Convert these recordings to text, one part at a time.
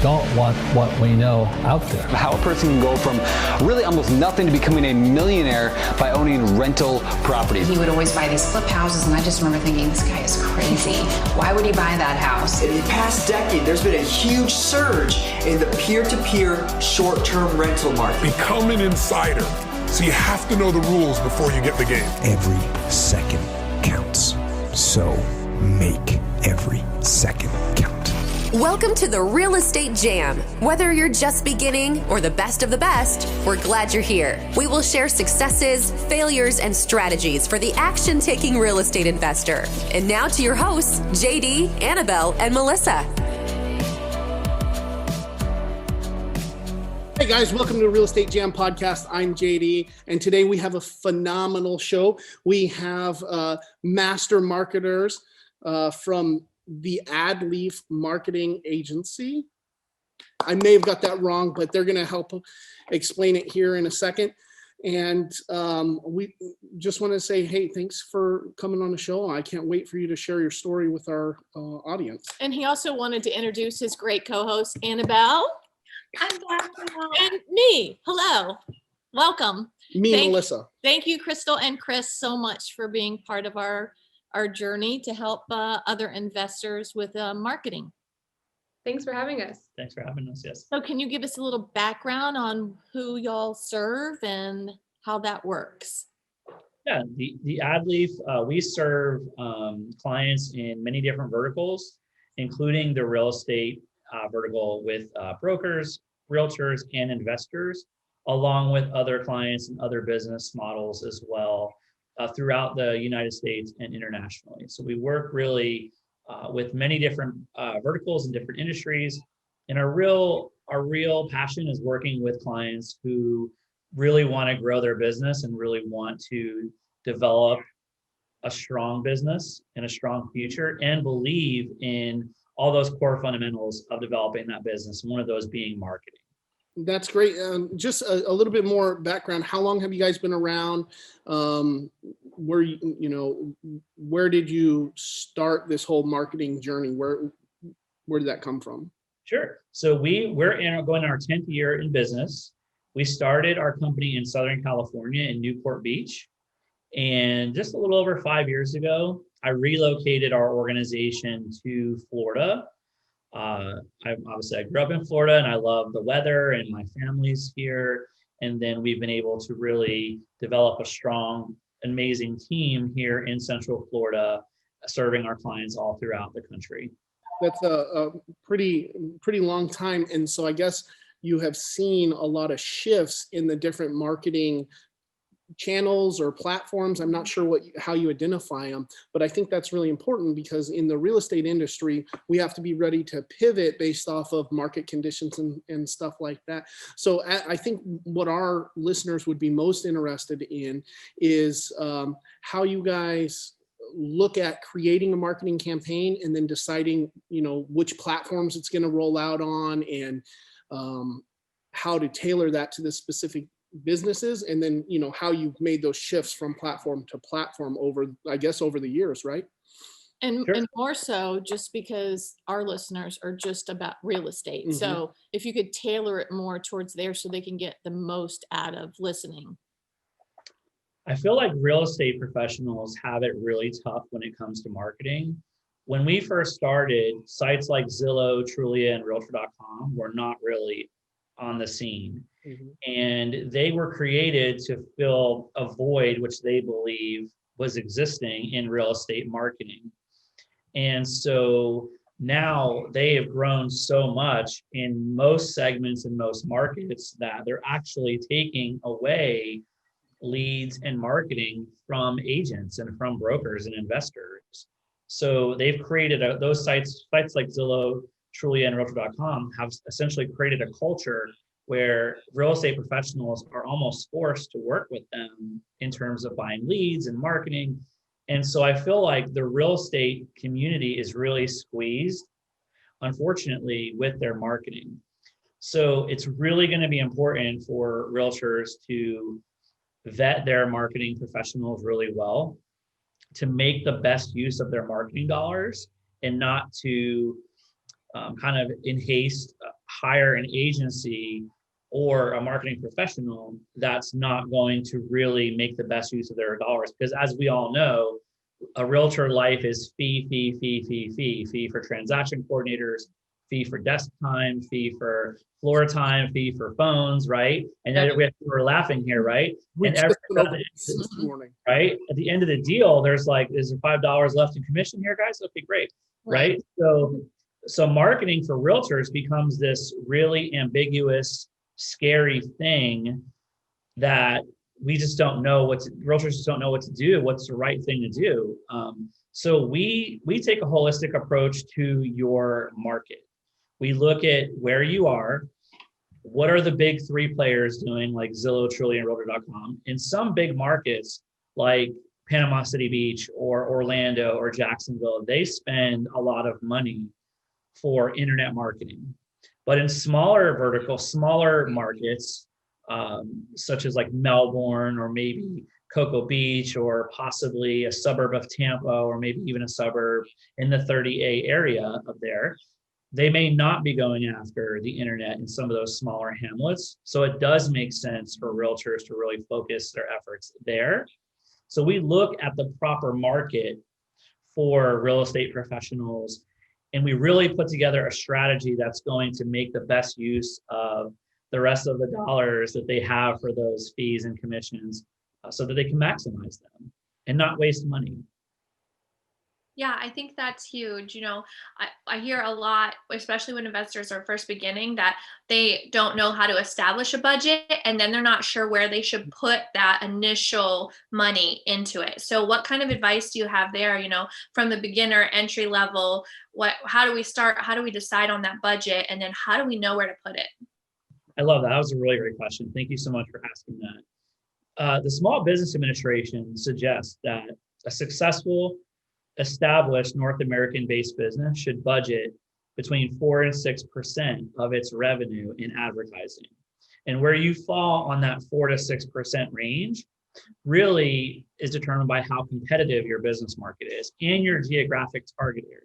don't want what we know out there. How a person can go from really almost nothing to becoming a millionaire by owning rental properties. He would always buy these flip houses, and I just remember thinking, this guy is crazy. Why would he buy that house? In the past decade, there's been a huge surge in the peer-to-peer short-term rental market. Become an insider, so you have to know the rules before you get the game. Every second counts. So make every second count. Welcome to the Real Estate Jam. Whether you're just beginning or the best of the best, we're glad you're here. We will share successes, failures, and strategies for the action-taking real estate investor. And now to your hosts, JD, Annabel, and Melissa. Hey guys, welcome to the Real Estate Jam podcast. I'm JD, and today we have a phenomenal show. We have master marketers from the AdLeaf Marketing Agency. I may have got that wrong, but they're going to help explain it here in a second. And we just want to say, hey, thanks for coming on the show. I can't wait for you to share your story with our audience. And he also wanted to introduce his great co-host, Annabel. And me. Hello. Welcome. Melissa. Thank you, Crystal and Chris, so much for being part of our journey to help other investors with marketing. Thanks for having us. Thanks for having us, yes. So can you give us a little background on who y'all serve and how that works? Yeah, the AdLeaf, we serve clients in many different verticals, including the real estate vertical with brokers, realtors, and investors, along with other clients and other business models as well. Throughout the United States and internationally. So we work really with many different verticals and different industries. And our real passion is working with clients who really want to grow their business and really want to develop a strong business and a strong future and believe in all those core fundamentals of developing that business. And one of those being marketing. That's great. Just a little bit more background. How long have you guys been around? Where did you start this whole marketing journey? Where did that come from? Sure. So we're going our 10th year in business. We started our company in Southern California in Newport Beach. And just a little over 5 years ago, I relocated our organization to Florida. I grew up in Florida and I love the weather and my family's here. And then we've been able to really develop a strong, amazing team here in Central Florida, serving our clients all throughout the country. That's a pretty long time. And so I guess you have seen a lot of shifts in the different marketing channels or platforms. I'm not sure how you identify them, but I think that's really important because in the real estate industry, we have to be ready to pivot based off of market conditions and stuff like that. So I think what our listeners would be most interested in is how you guys look at creating a marketing campaign and then deciding, which platforms it's going to roll out on and how to tailor that to the specific businesses, and then how you've made those shifts from platform to platform over the years, right? And Sure. and more so just because our listeners are just about real estate. Mm-hmm. So if you could tailor it more towards there so they can get the most out of listening. I feel like real estate professionals have it really tough when it comes to marketing. When we first started, sites like Zillow, Trulia, and Realtor.com were not really on the scene. Mm-hmm. And they were created to fill a void which they believe was existing in real estate marketing. And so now they have grown so much in most segments and most markets that they're actually taking away leads and marketing from agents and from brokers and investors. So they've created those sites like Zillow, Trulia, and Realtor.com have essentially created a culture where real estate professionals are almost forced to work with them in terms of buying leads and marketing. And so I feel like the real estate community is really squeezed, unfortunately, with their marketing. So it's really going to be important for realtors to vet their marketing professionals really well, to make the best use of their marketing dollars and not to kind of in haste hire an agency or a marketing professional that's not going to really make the best use of their dollars. Because as we all know, a realtor life is fee for transaction coordinators, fee for desk time, fee for floor time, fee for phones, right? And then we're laughing here, right? And this morning. Right? At the end of the deal, there's like, is there $5 left in commission here, guys? Okay, great. Right? So marketing for realtors becomes this really ambiguous, scary thing that we just don't know realtors just don't know what to do, what's the right thing to do. So we take a holistic approach to your market. We look at where you are, what are the big three players doing, like Zillow, Trulia, and Realtor.com. In some big markets, like Panama City Beach or Orlando or Jacksonville, they spend a lot of money for internet marketing. But in smaller markets, such as like Melbourne or maybe Cocoa Beach or possibly a suburb of Tampa or maybe even a suburb in the 30A area of there, they may not be going after the internet in some of those smaller hamlets. So it does make sense for realtors to really focus their efforts there. So we look at the proper market for real estate professionals, and we really put together a strategy that's going to make the best use of the rest of the dollars that they have for those fees and commissions, so that they can maximize them and not waste money. Yeah, I think that's huge. I hear a lot, especially when investors are first beginning, that they don't know how to establish a budget and then they're not sure where they should put that initial money into it. So what kind of advice do you have there, from the beginner entry level? How do we start? How do we decide on that budget? And then how do we know where to put it? I love that. That was a really great question. Thank you so much for asking that. The Small Business Administration suggests that a successful established North American-based business should budget between 4 and 6% of its revenue in advertising. And where you fall on that 4 to 6% range really is determined by how competitive your business market is and your geographic target area.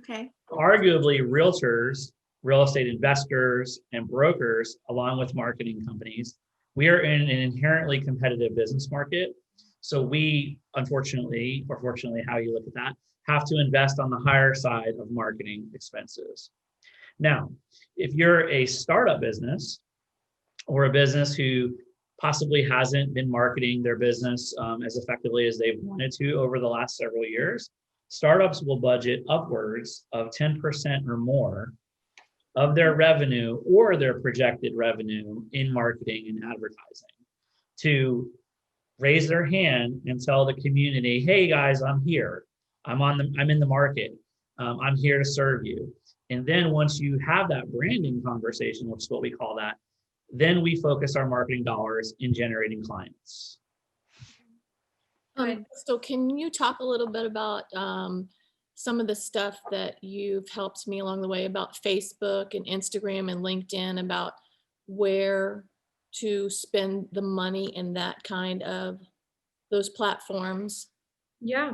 Okay. Arguably, realtors, real estate investors, and brokers, along with marketing companies, we are in an inherently competitive business market. So we, unfortunately, or fortunately, how you look at that, have to invest on the higher side of marketing expenses. Now, if you're a startup business or a business who possibly hasn't been marketing their business as effectively as they've wanted to over the last several years, startups will budget upwards of 10% or more of their revenue or their projected revenue in marketing and advertising to raise their hand and tell the community, hey guys, I'm here. I'm in the market. I'm here to serve you. And then once you have that branding conversation, which is what we call that, then we focus our marketing dollars in generating clients. So can you talk a little bit about some of the stuff that you've helped me along the way about Facebook and Instagram and LinkedIn, about where to spend the money in that kind of those platforms? Yeah.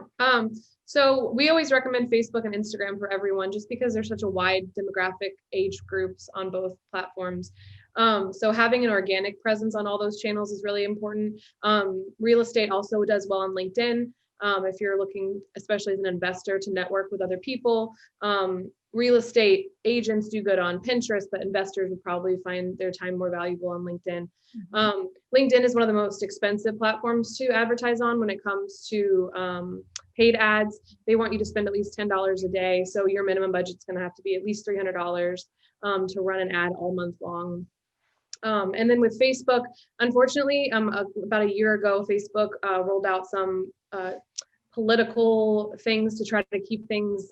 So we always recommend Facebook and Instagram for everyone, just because there's such a wide demographic age groups on both platforms. So having an organic presence on all those channels is really important. Real estate also does well on LinkedIn. If you're looking, especially as an investor, to network with other people. Real estate agents do good on Pinterest, but investors would probably find their time more valuable on LinkedIn. LinkedIn is one of the most expensive platforms to advertise on when it comes to paid ads. They want you to spend at least $10 a day. So your minimum budget's going to have to be at least $300 to run an ad all month long. And then with Facebook, unfortunately, about a year ago, Facebook rolled out some political things to try to keep things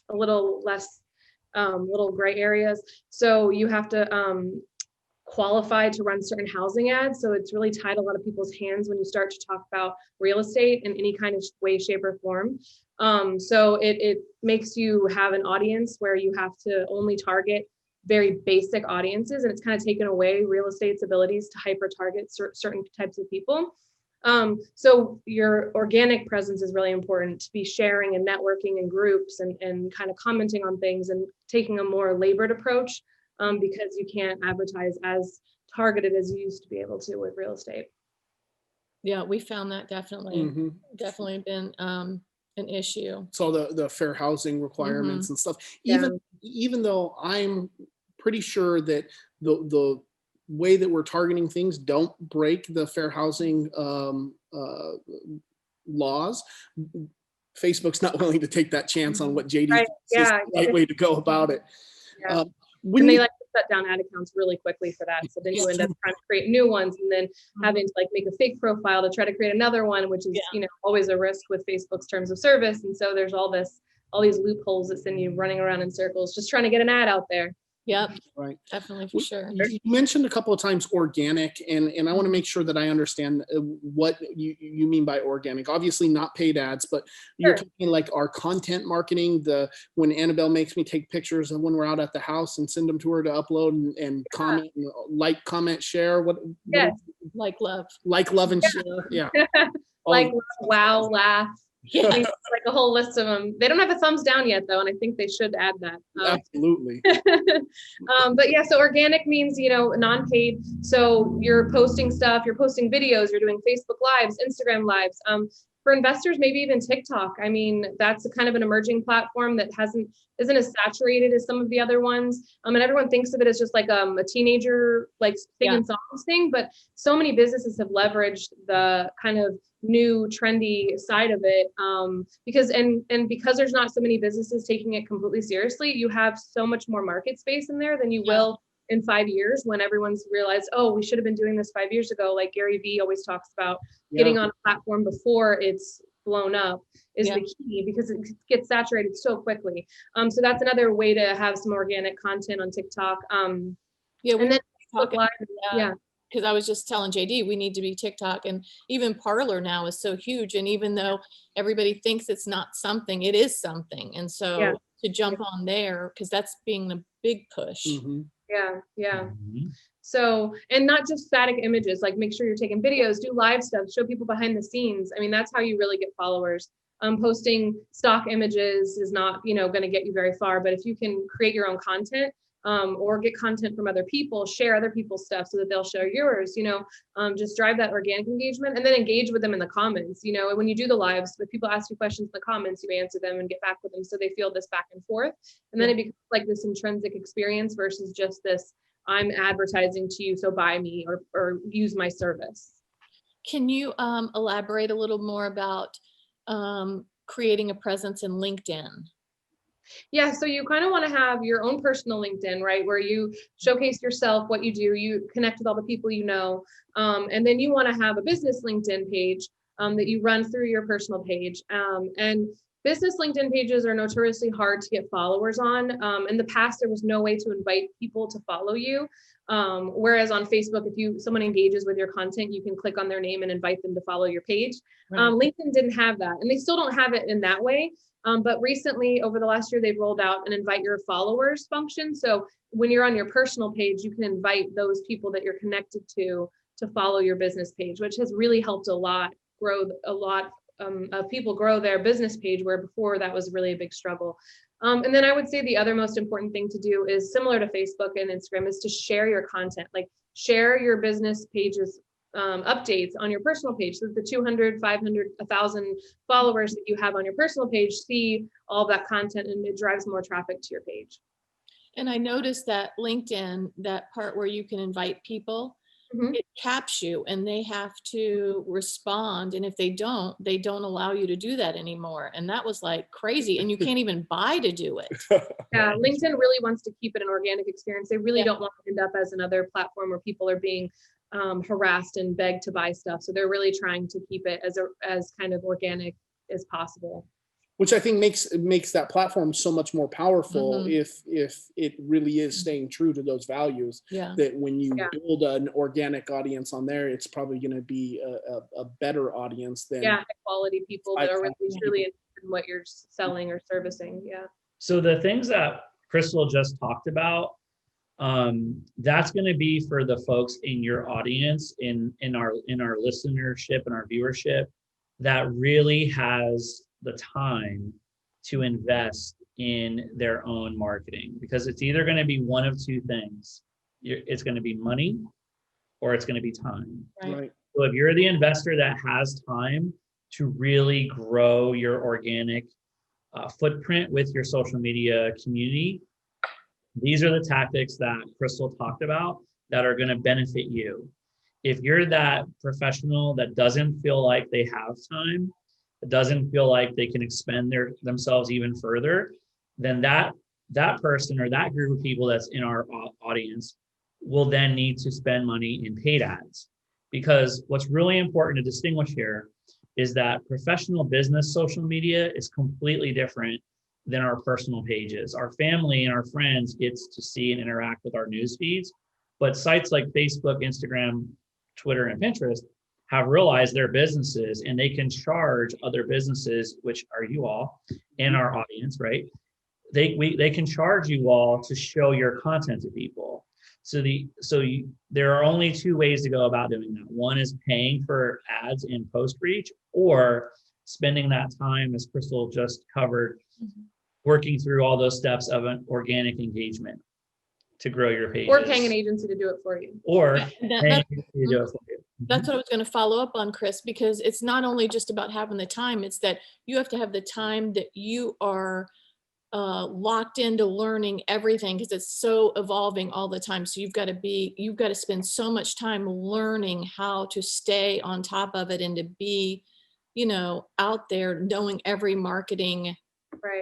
a little less, little gray areas. So you have to qualify to run certain housing ads. So it's really tied a lot of people's hands when you start to talk about real estate in any kind of way, shape, or form. So it makes you have an audience where you have to only target very basic audiences, and it's kind of taken away real estate's abilities to hyper target certain types of people. So your organic presence is really important, to be sharing and networking in groups and kind of commenting on things and taking a more labored approach because you can't advertise as targeted as you used to be able to with real estate. Yeah, we found that definitely been an issue. So the fair housing requirements and stuff, even though I'm pretty sure that the way that we're targeting things don't break the fair housing laws, Facebook's not willing to take that chance on what JD Right. is the right way to go about it. Yeah. And they like to shut down ad accounts really quickly for that. So then you end up trying to create new ones and then having to like make a fake profile to try to create another one, which is, you know, always a risk with Facebook's terms of service. And so there's all these loopholes that send you running around in circles, just trying to get an ad out there. Yep. Right. Definitely, for sure. You mentioned a couple of times organic, and I want to make sure that I understand what you mean by organic. Obviously not paid ads, but you're talking like our content marketing, when Annabelle makes me take pictures of when we're out at the house and send them to her to upload and comment and like, comment, share. Like, love. Like, love, and share. Yeah. Like, wow, laugh. Yeah, like a whole list of them. They don't have a thumbs down yet, though, and I think they should add that. Absolutely. But yeah, so organic means, you know, non-paid. So you're posting stuff, you're posting videos, you're doing Facebook Lives, Instagram Lives. For investors, maybe even TikTok. I mean, that's a kind of an emerging platform that isn't as saturated as some of the other ones. And everyone thinks of it as just like a teenager like singing songs thing, but so many businesses have leveraged the kind of new trendy side of it, because there's not so many businesses taking it completely seriously, you have so much more market space in there than you will in 5 years when everyone's realized, oh, we should have been doing this 5 years ago. Like Gary Vee always talks about getting on a platform before it's blown up is the key, because it gets saturated so quickly. So that's another way to have some organic content on TikTok. And then Facebook Live, because I was just telling JD, we need to be TikTok, and even Parlor now is so huge. And even though everybody thinks it's not something, it is something. And so to jump on there, because that's being the big push. Yeah. So, and not just static images, like make sure you're taking videos, do live stuff, show people behind the scenes. I mean, that's how you really get followers. Posting stock images is not, going to get you very far, but if you can create your own content, or get content from other people, share other people's stuff so that they'll share yours, just drive that organic engagement, and then engage with them in the comments. When you do the lives, if people ask you questions in the comments, you answer them and get back with them so they feel this back and forth. And then it becomes like this intrinsic experience versus just this, I'm advertising to you, so buy me or use my service. Can you elaborate a little more about creating a presence in LinkedIn? Yeah, so you kind of want to have your own personal LinkedIn, right? Where you showcase yourself, what you do, you connect with all the people you know. And then you want to have a business LinkedIn page that you run through your personal page. And business LinkedIn pages are notoriously hard to get followers on. In the past, there was no way to invite people to follow you. Whereas on Facebook, if someone engages with your content, you can click on their name and invite them to follow your page. Right. LinkedIn didn't have that, and they still don't have it in that way. But recently, over the last year, they've rolled out an invite your followers function. So when you're on your personal page, you can invite those people that you're connected to follow your business page, which has really helped grow of people grow their business page, where before that was really a big struggle. And then I would say the other most important thing to do is similar to Facebook and Instagram is to share your content, like share your business pages updates on your personal page, so that the 200, 500, 1,000 followers that you have on your personal page see all that content, and it drives more traffic to your page. And I noticed that LinkedIn, that part where you can invite people, it caps you and they have to respond. And if they don't allow you to do that anymore. And that was like crazy. And you can't even buy to do it. Yeah, LinkedIn really wants to keep it an organic experience. They really don't want to end up as another platform where people are being harassed and begged to buy stuff. So they're really trying to keep it as kind of organic as possible. Which I think makes that platform so much more powerful if it really is staying true to those values. Yeah. That when you build an organic audience on there, it's probably going to be a better audience than high quality people that are really truly interested in what you're selling or servicing. Yeah. So the things that Crystal just talked about, that's going to be for the folks in your audience, in our listenership and our viewership, that really has the time to invest in their own marketing, because it's either going to be one of two things. It's going to be money or it's going to be time. Right. So if you're the investor that has time to really grow your organic footprint with your social media community, these are the tactics that Crystal talked about that are going to benefit you. If you're that professional that doesn't feel like they have time, that doesn't feel like they can expend themselves even further, then that person or that group of people that's in our audience will then need to spend money in paid ads. Because what's really important to distinguish here is that professional business social media is completely different than our personal pages. Our family and our friends gets to see and interact with our news feeds, but sites like Facebook, Instagram, Twitter, and Pinterest have realized their businesses, and they can charge other businesses, which are you all in our audience, right? They can charge you all to show your content to people. There are only two ways to go about doing that. One is paying for ads in post reach, or spending that time, as Crystal just covered, working through all those steps of an organic engagement to grow your pages. Or paying an agency to do it for you. Or paying an agency to do it for you. That's what I was going to follow up on, Chris, because it's not only just about having the time, it's that you have to have the time that you are locked into learning everything, because it's so evolving all the time. So you've got to spend so much time learning how to stay on top of it and to be, out there knowing every marketing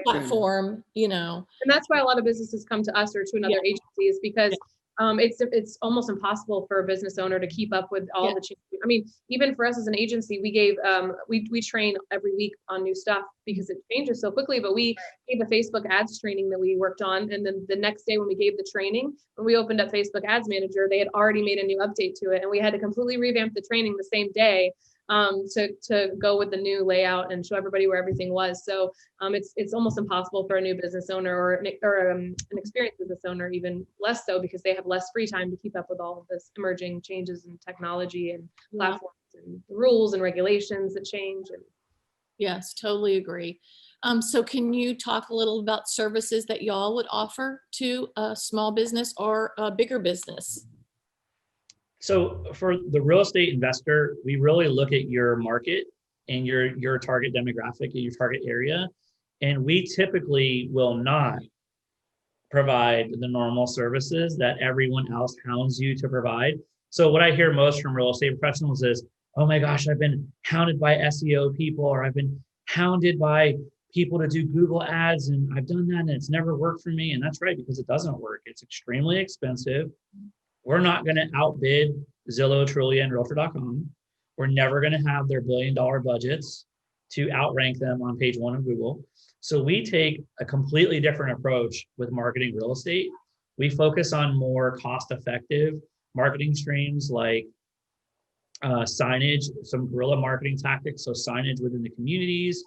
platform, And that's why a lot of businesses come to us or to another agency, is because it's almost impossible for a business owner to keep up with all the changes. I mean, even for us as an agency, we gave we train every week on new stuff because it changes so quickly. But we gave a Facebook ads training that we worked on, and then the next day when we gave the training, when we opened up Facebook Ads Manager, they had already made a new update to it, and we had to completely revamp the training the same day to go with the new layout and show everybody where everything was. So it's almost impossible for a new business owner or an experienced business owner, even less so, because they have less free time to keep up with all of this emerging changes in technology and platforms and rules and regulations that change. And yes, totally agree. So can you talk a little about services that y'all would offer to a small business or a bigger business? So for the real estate investor, we really look at your market and your target demographic and your target area. And we typically will not provide the normal services that everyone else hounds you to provide. So what I hear most from real estate professionals is, oh my gosh, I've been hounded by SEO people, or I've been hounded by people to do Google ads, and I've done that and it's never worked for me. And that's right, because it doesn't work. It's extremely expensive. We're not going to outbid Zillow, Trulia, and Realtor.com. We're never going to have their $1 billion budgets to outrank them on page 1 of Google. So we take a completely different approach with marketing real estate. We focus on more cost-effective marketing streams like signage, some guerrilla marketing tactics, so signage within the communities.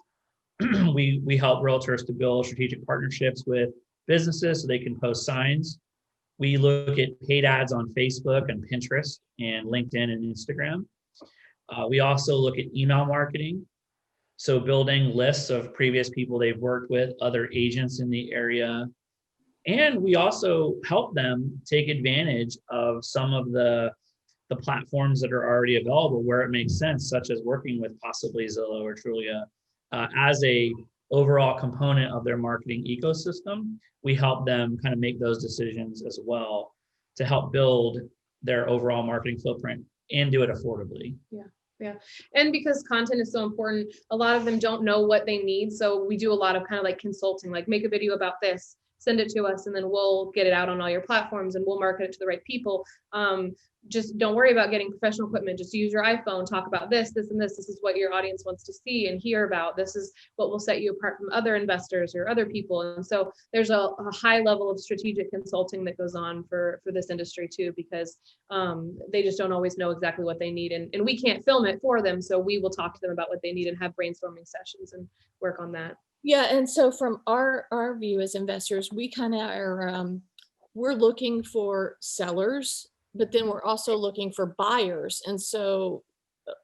We help realtors to build strategic partnerships with businesses so they can post signs. We look at paid ads on Facebook and Pinterest and LinkedIn and Instagram. We also look at email marketing. So building lists of previous people they've worked with, other agents in the area. And we also help them take advantage of some of the platforms that are already available where it makes sense, such as working with possibly Zillow or Trulia as a overall component of their marketing ecosystem. We help them kind of make those decisions as well to help build their overall marketing footprint and do it affordably. Yeah. And because content is so important, a lot of them don't know what they need. So we do a lot of kind of like consulting, like make a video about this, send it to us, and then we'll get it out on all your platforms and we'll market it to the right people. Just don't worry about getting professional equipment. Just use your iPhone, talk about this, and this. This is what your audience wants to see and hear about. This is what will set you apart from other investors or other people. And so there's a high level of strategic consulting that goes on for this industry too, because they just don't always know exactly what they need. And we can't film it for them. So we will talk to them about what they need and have brainstorming sessions and work on that. Yeah, and so from our view as investors, we kind of are, we're looking for sellers, but then we're also looking for buyers. And so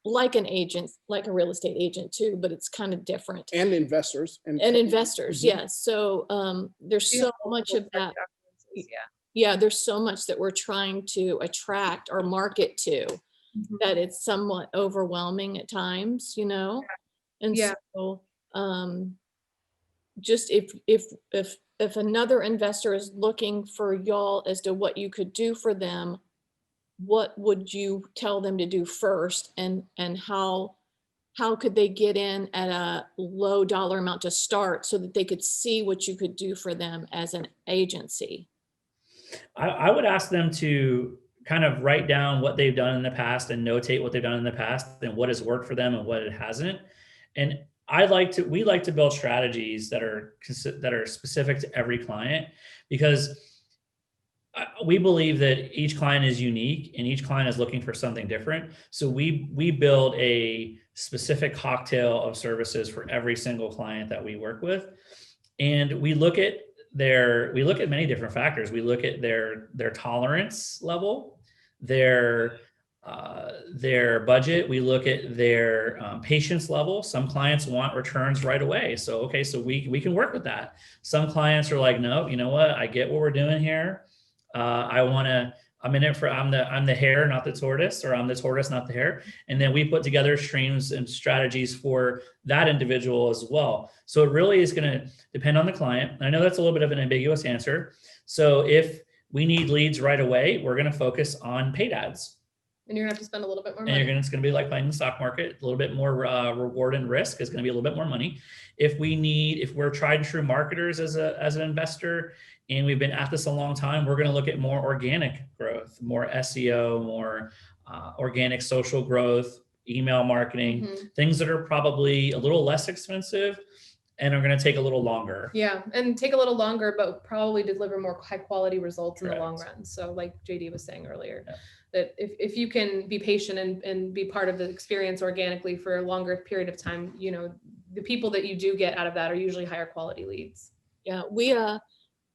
like an agent, like a real estate agent too, but it's kind of different. And investors. And investors, yes. So there's so much of that. Yeah, there's so much that we're trying to attract or market to that it's somewhat overwhelming at times, you know? And so just if another investor is looking for y'all as to what you could do for them, what would you tell them to do first, and how could they get in at a low dollar amount to start so that they could see what you could do for them as an agency? I would ask them to kind of write down what they've done in the past and notate what they've done in the past and what has worked for them and what it hasn't. And we like to build strategies that are specific to every client, because we believe that each client is unique and each client is looking for something different. So we build a specific cocktail of services for every single client that we work with. And we look at many different factors. We look at their tolerance level, their budget. We look at their patience level. Some clients want returns right away. So, okay, so we can work with that. Some clients are like, no, you know what? I get what we're doing here. I'm the hare, not the tortoise, or I'm the tortoise, not the hare. And then we put together streams and strategies for that individual as well. So it really is going to depend on the client. I know that's a little bit of an ambiguous answer. So if we need leads right away, we're going to focus on paid ads. And you're gonna have to spend a little bit more money. And it's going to be like playing the stock market, a little bit more reward and risk is going to be a little bit more money. If we're tried and true marketers as an investor, and we've been at this a long time, we're going to look at more organic growth, more SEO, more organic social growth, email marketing, things that are probably a little less expensive and are going to take a little longer. Yeah, and take a little longer, but probably deliver more high quality results in the long run. So like JD was saying earlier, that if you can be patient and be part of the experience organically for a longer period of time, you know, the people that you do get out of that are usually higher quality leads. Yeah,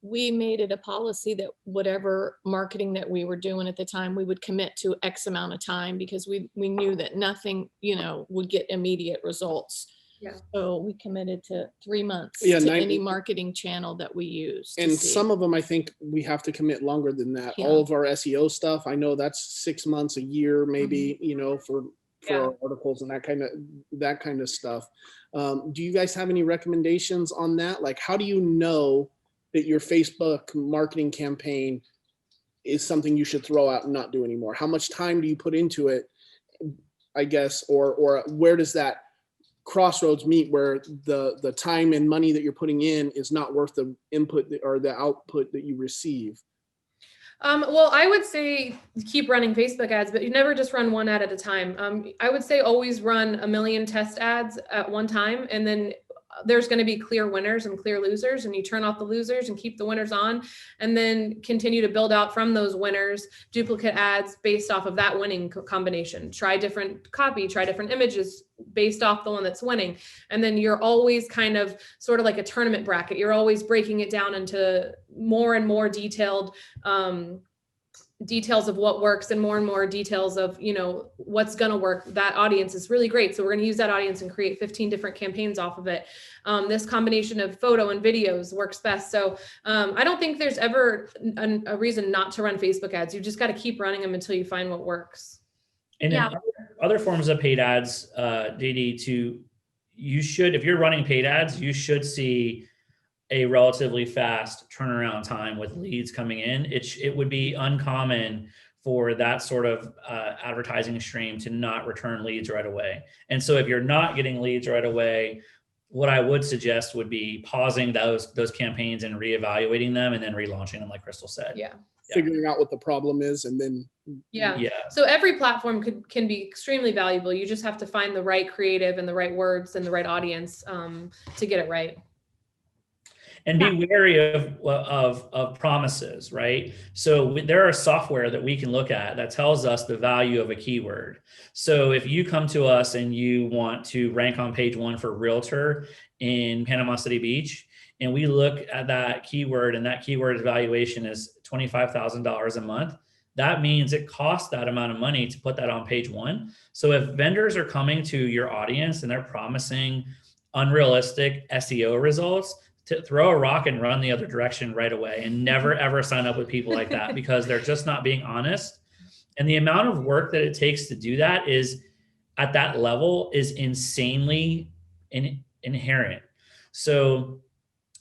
we made it a policy that whatever marketing that we were doing at the time, we would commit to X amount of time, because we knew that nothing, you know, would get immediate results. Yeah. So we committed to 3 months Yeah, to any marketing channel that we use. And some of them, I think we have to commit longer than that. Yeah. All of our SEO stuff, I know that's 6 months, a year, maybe, you know, for our articles and that kind of stuff. Do you guys have any recommendations on that? Like, how do you know that your Facebook marketing campaign is something you should throw out and not do anymore? How much time do you put into it, I guess, or where does that crossroads meet where the time and money that you're putting in is not worth the input or the output that you receive? Well, I would say keep running Facebook ads, but you never just run one ad at a time. I would say always run 1 million test ads at one time, and then there's going to be clear winners and clear losers, and you turn off the losers and keep the winners on, and then continue to build out from those winners duplicate ads based off of that winning combination. Try different copy, try different images based off the one that's winning. And then you're always kind of sort of like a tournament bracket. You're always breaking it down into more and more detailed details of what works and more details of, you know, what's going to work. That audience is really great. So we're going to use that audience and create 15 different campaigns off of it. This combination of photo and videos works best. So I don't think there's ever a reason not to run Facebook ads. You just got to keep running them until you find what works. And then other forms of paid ads, JD, if you're running paid ads, you should see a relatively fast turnaround time with leads coming in. It would be uncommon for that sort of advertising stream to not return leads right away. And so if you're not getting leads right away, what I would suggest would be pausing those campaigns and reevaluating them and then relaunching them, like Crystal said. Yeah. Figuring out what the problem is and then. Yeah. So every platform can be extremely valuable. You just have to find the right creative and the right words and the right audience to get it right. And be wary of promises, right? So there are software that we can look at that tells us the value of a keyword. So if you come to us and you want to rank on page 1 for realtor in Panama City Beach, and we look at that keyword and that keyword evaluation is $25,000 a month, that means it costs that amount of money to put that on page one. So if vendors are coming to your audience and they're promising unrealistic SEO results, to throw a rock and run the other direction right away, and never ever sign up with people like that, because they're just not being honest. And the amount of work that it takes to do that is at that level is insanely inherent. So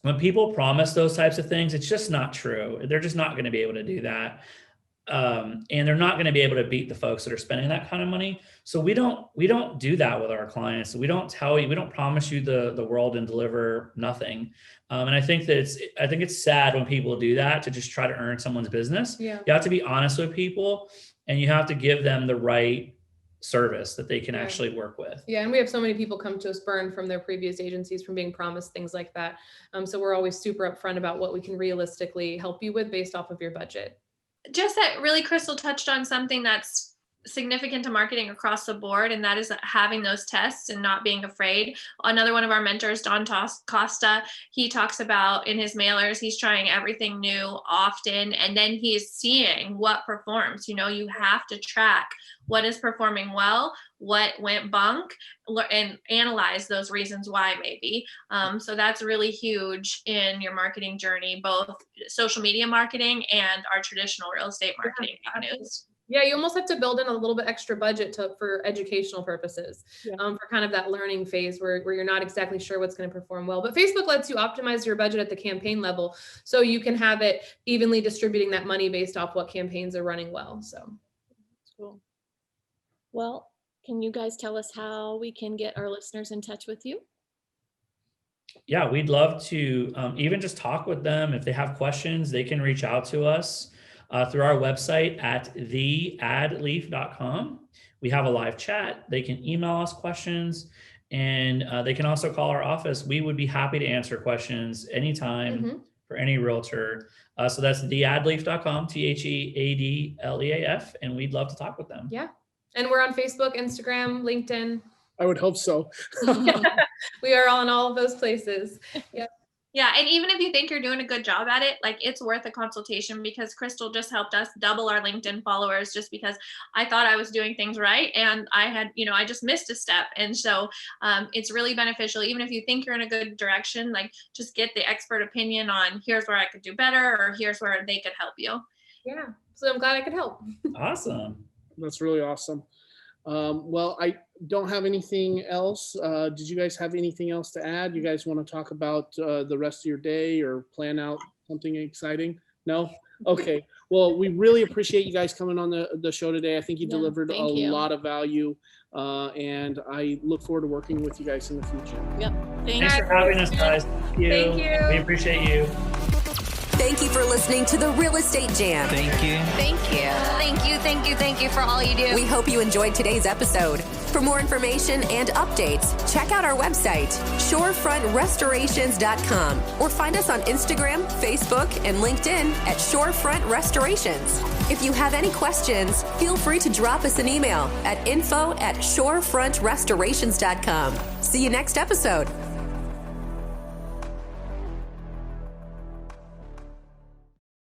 when people promise those types of things, it's just not true. They're just not going to be able to do that. And they're not going to be able to beat the folks that are spending that kind of money. So we don't do that with our clients. We don't promise you the world and deliver nothing. And I think it's sad when people do that to just try to earn someone's business. Yeah. You have to be honest with people, and you have to give them the right service that they can actually work with. Yeah, and we have so many people come to us burned from their previous agencies from being promised things like that. So we're always super upfront about what we can realistically help you with based off of your budget. Just that really Crystal touched on something that's significant to marketing across the board, and that is having those tests and not being afraid. Another one of our mentors, Don Costa, he talks about in his mailers, he's trying everything new often, and then he's seeing what performs. You have to track what is performing well, what went bunk, and analyze those reasons why maybe. So that's really huge in your marketing journey, both social media marketing and our traditional real estate marketing avenues. Yeah, you almost have to build in a little bit extra budget for educational purposes, for kind of that learning phase where you're not exactly sure what's going to perform well. But Facebook lets you optimize your budget at the campaign level, so you can have it evenly distributing that money based off what campaigns are running well. So cool. Well, can you guys tell us how we can get our listeners in touch with you? Yeah, we'd love to even just talk with them. If they have questions, they can reach out to us through our website at theadleaf.com. We have a live chat. They can email us questions, and they can also call our office. We would be happy to answer questions anytime for any realtor. So that's theadleaf.com, TheAdleaf, and we'd love to talk with them. Yeah. And we're on Facebook, Instagram, LinkedIn. I would hope so. We are on all of those places. Yeah. Yeah. And even if you think you're doing a good job at it, like, it's worth a consultation, because Crystal just helped us double our LinkedIn followers just because I thought I was doing things right. And I had, I just missed a step. And so it's really beneficial. Even if you think you're in a good direction, like, just get the expert opinion on here's where I could do better, or here's where they could help you. Yeah. So I'm glad I could help. Awesome. That's really awesome. Well, I don't have anything else. Did you guys have anything else to add? You guys want to talk about the rest of your day or plan out something exciting? No? Okay. Well, we really appreciate you guys coming on the show today. I think you delivered a lot of value, and I look forward to working with you guys in the future. Yep. Thanks for having us, guys. Thank you. Thank you. We appreciate you. Thank you for listening to the Real Estate Jam. Thank you. Thank you. Thank you, thank you, thank you for all you do. We hope you enjoyed today's episode. For more information and updates, check out our website, shorefrontrestorations.com, or find us on Instagram, Facebook, and LinkedIn at Shorefront Restorations. If you have any questions, feel free to drop us an email at info@shorefrontrestorations.com. See you next episode.